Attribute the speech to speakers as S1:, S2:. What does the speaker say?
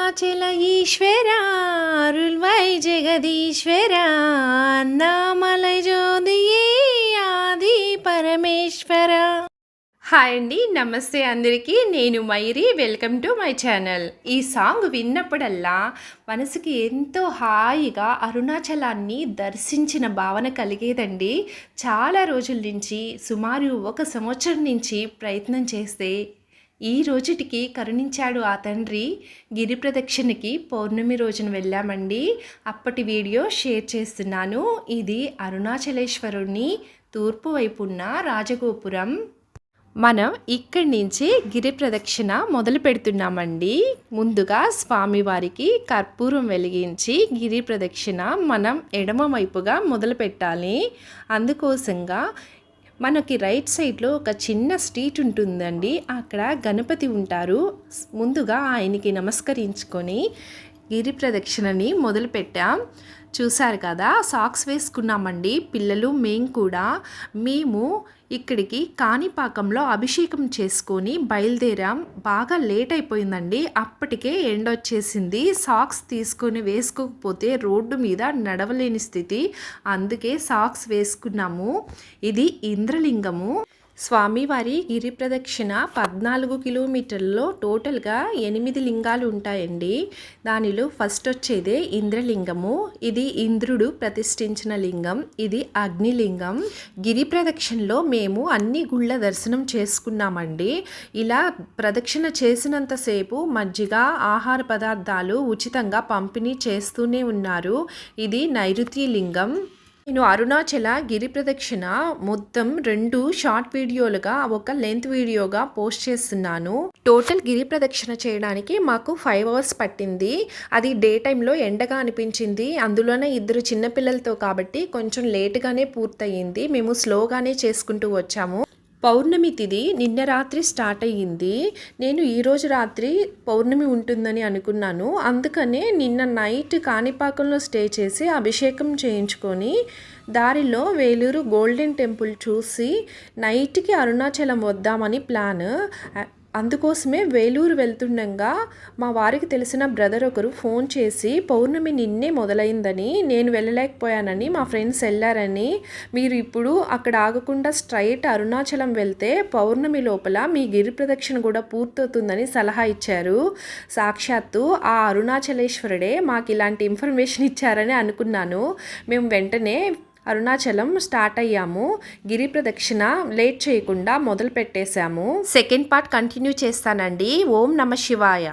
S1: అరుణాచల ఈశ్వర అరుள்వై జగదీశ్వర అన్నామలై జ్యోతియే ఆది పరమేశ్వర. హాయ్ అండి, నమస్తే అందరికీ. నేను miry. Welcome to my channel. ఈ సాంగ్ విన్నప్పుడల్లా మనసుకి ఎంతో హాయిగా అరుణాచలాన్ని దర్శించిన భావన కలిగేదండి. చాలా రోజుల నుంచి, సుమారు 1 సంవత్సరం నుంచి ప్రయత్నం చేస్తే ఈ రోజుటికి కరుణించాడు ఆ తండ్రి. గిరి ప్రదక్షిణకి పౌర్ణమి రోజున వెళ్ళామండి. అప్పటి వీడియో షేర్ చేస్తున్నాను. ఇది అరుణాచలేశ్వరుని తూర్పు వైపున్న రాజగోపురం. మనం ఇక్కడి నుంచి గిరి ప్రదక్షిణ మొదలు పెడుతున్నామండి. ముందుగా స్వామివారికి కర్పూరం వెలిగించి గిరి ప్రదక్షిణ మనం ఎడమ వైపుగా మొదలు పెట్టాలి. అందుకోసంగా మనకి రైట్ సైడ్లో ఒక చిన్న స్ట్రీట్ ఉంటుందండి. అక్కడ గణపతి ఉంటారు. ముందుగా ఆయనకి నమస్కరించుకొని గిరి ప్రదక్షిణని మొదలుపెట్టాం. చూశారు కదా, సాక్స్ వేసుకున్నామండి పిల్లలు. మేము ఇక్కడికి కాణిపాకంలో అభిషేకం చేసుకొని బయలుదేరాం. బాగా లేట్ అయిపోయిందండి. అప్పటికే ఎండ వచ్చేసింది. సాక్స్ తీసుకొని వేసుకోకపోతే రోడ్డు మీద నడవలేని స్థితి. అందుకే సాక్స్ వేసుకున్నాము. ఇది ఇంద్రలింగము. స్వామివారి గిరి ప్రదక్షిణ 14 కిలోమీటర్లలో టోటల్గా 8 లింగాలు ఉంటాయండి. దానిలో ఫస్ట్ వచ్చేదే ఇంద్రలింగము. ఇది ఇంద్రుడు ప్రతిష్ఠించిన లింగం. ఇది అగ్నిలింగం. గిరి ప్రదక్షిణలో మేము అన్ని గుళ్ళ దర్శనం చేసుకున్నామండి. ఇలా ప్రదక్షిణ చేసినంతసేపు మజ్జిగ, ఆహార పదార్థాలు ఉచితంగా పంపిణీ చేస్తూనే ఉన్నారు. ఇది నైరుతి లింగం. నేను అరుణాచల గిరి ప్రదక్షిణ మొత్తం 2 షార్ట్ వీడియోలుగా, ఒక లెంత్ వీడియోగా పోస్ట్ చేస్తున్నాను. టోటల్ గిరి ప్రదక్షిణ చేయడానికి మాకు 5 అవర్స్ పట్టింది. అది డే టైంలో ఎండగా అనిపించింది. అందులోనే 2 చిన్నపిల్లలతో కాబట్టి కొంచెం లేటుగానే పూర్తయింది. మేము స్లోగానే చేసుకుంటూ వచ్చాము. పౌర్ణమి తిథి నిన్న రాత్రి స్టార్ట్ అయ్యింది. నేను ఈరోజు రాత్రి పౌర్ణమి ఉంటుందని అనుకున్నాను. అందుకనే నిన్న నైట్ కాణిపాకంలో స్టే చేసి అభిషేకం చేయించుకొని దారిలో వేలూరు గోల్డెన్ టెంపుల్ చూసి నైట్కి అరుణాచలం వద్దామని ప్లాన్. అందుకోసమే వేలూరు వెళ్తుండగా మా వారికి తెలిసిన బ్రదర్ ఒకరు ఫోన్ చేసి పౌర్ణమి నిన్నే మొదలైందని, నేను వెళ్ళలేకపోయానని, మా ఫ్రెండ్స్ వెళ్ళారని, మీరు ఇప్పుడు అక్కడ ఆగకుండా స్ట్రైట్ అరుణాచలం వెళ్తే పౌర్ణమి లోపల మీ గిరి ప్రదక్షిణ కూడా పూర్తవుతుందని సలహా ఇచ్చారు. సాక్షాత్తు ఆ అరుణాచలేశ్వరుడే మాకు ఇలాంటి ఇన్ఫర్మేషన్ ఇచ్చారని అనుకున్నాను. మేము వెంటనే అరుణాచలం స్టార్ట్ అయ్యాము. గిరి ప్రదక్షిణ లేట్ చేయకుండా మొదలు పెట్టేశాము. సెకండ్ పార్ట్ కంటిన్యూ చేస్తానండి. ఓం నమ శివాయ.